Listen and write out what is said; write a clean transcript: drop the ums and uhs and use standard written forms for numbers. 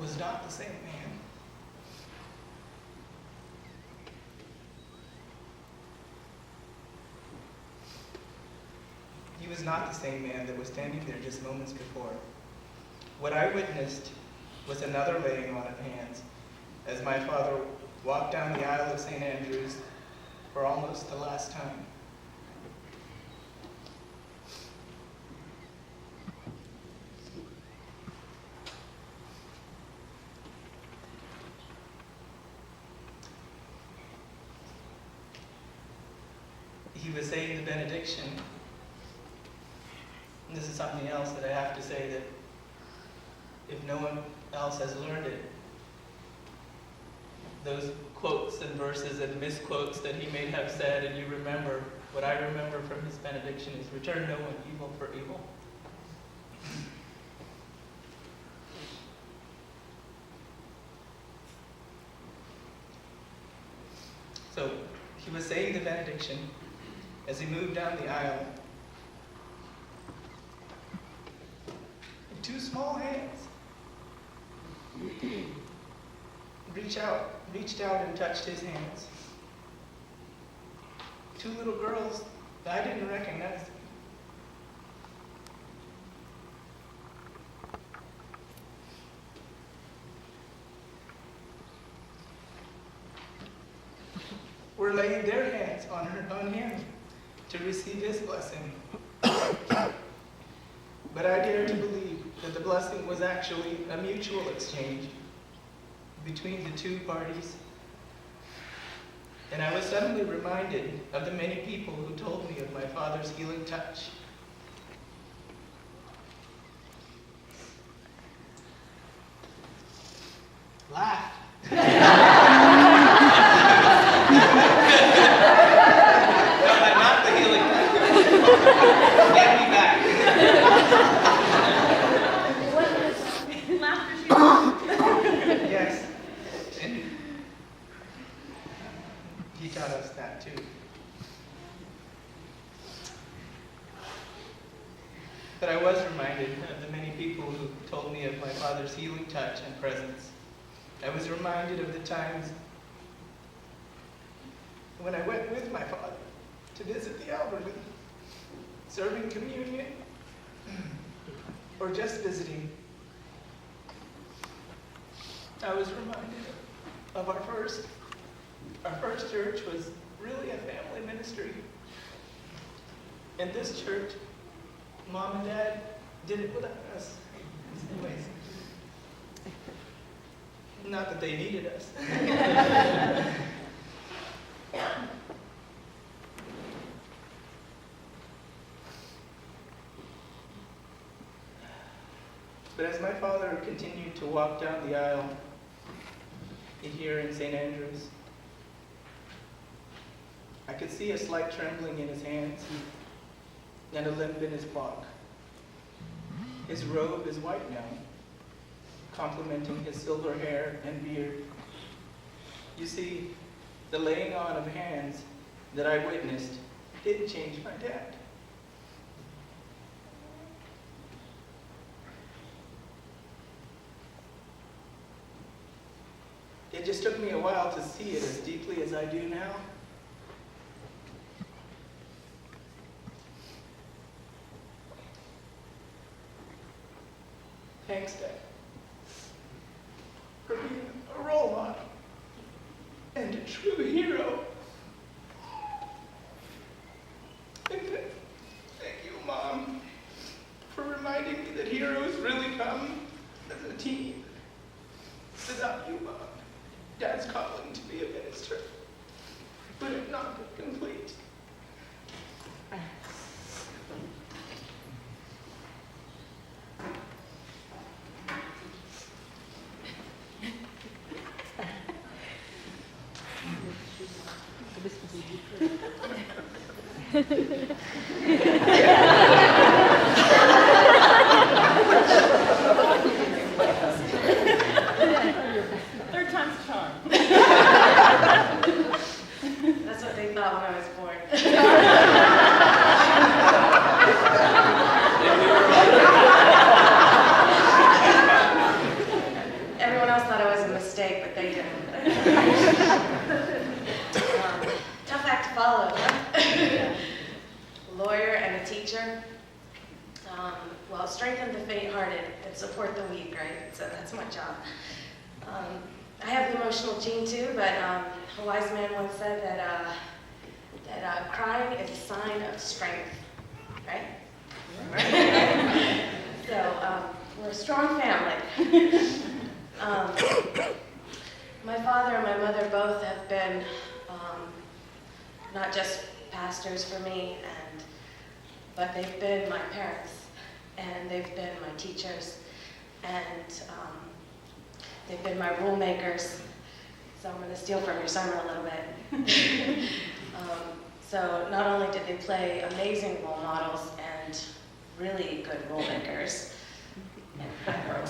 was not the same man. He was not the same man that was standing there just moments before. What I witnessed was another laying on of hands as my father walked down the aisle of St. Andrews for almost the last time. He was saying the benediction. And this is something else that I have to say, that if no one else has learned it, those quotes and verses and misquotes that he may have said, and you remember, what I remember from his benediction is, return no one evil for evil. So he was saying the benediction as he moved down the aisle. Two small hands reached out and touched his hands. Two little girls that I didn't recognize. Were laying their hands on him to receive his blessing. But I dare to believe that the blessing was actually a mutual exchange between the two parties. And I was suddenly reminded of the many people who told me of my father's healing touch. Laughed. Not the healing touch. Get me back. Yes. And he taught us that too. But I was reminded of the many people who told me of my father's healing touch and presence. I was reminded of the times when I went with my father to visit the elderly, serving communion, or just visiting. I was reminded of our first church was really a family ministry. In this church, Mom and Dad did it without us. Anyways, not that they needed us. But as my father continued to walk down the aisle here in St. Andrews, I could see a slight trembling in his hands and a limp in his walk. His robe is white now, complementing his silver hair and beard. You see, the laying on of hands that I witnessed did change my dad. It just took me a while to see it as deeply as I do now. Thanks, Dad, for being a role model and a true hero. And thank you, Mom, for reminding me that heroes really come as a team. Without you, Mom, Dad's calling to be a minister would have not been complete. Third time's a charm. That's what they thought when I was born. comfort the weak, right? So that's my job. I have the emotional gene too, but a wise man once said that crying is a sign of strength, right? Right? So we're a strong family. My father and my mother both have been not just pastors for me, but they've been my parents, and they've been my teachers, and they've been my rule makers. So I'm going to steal from your sermon a little bit. So not only did they play amazing role models and really good role makers, and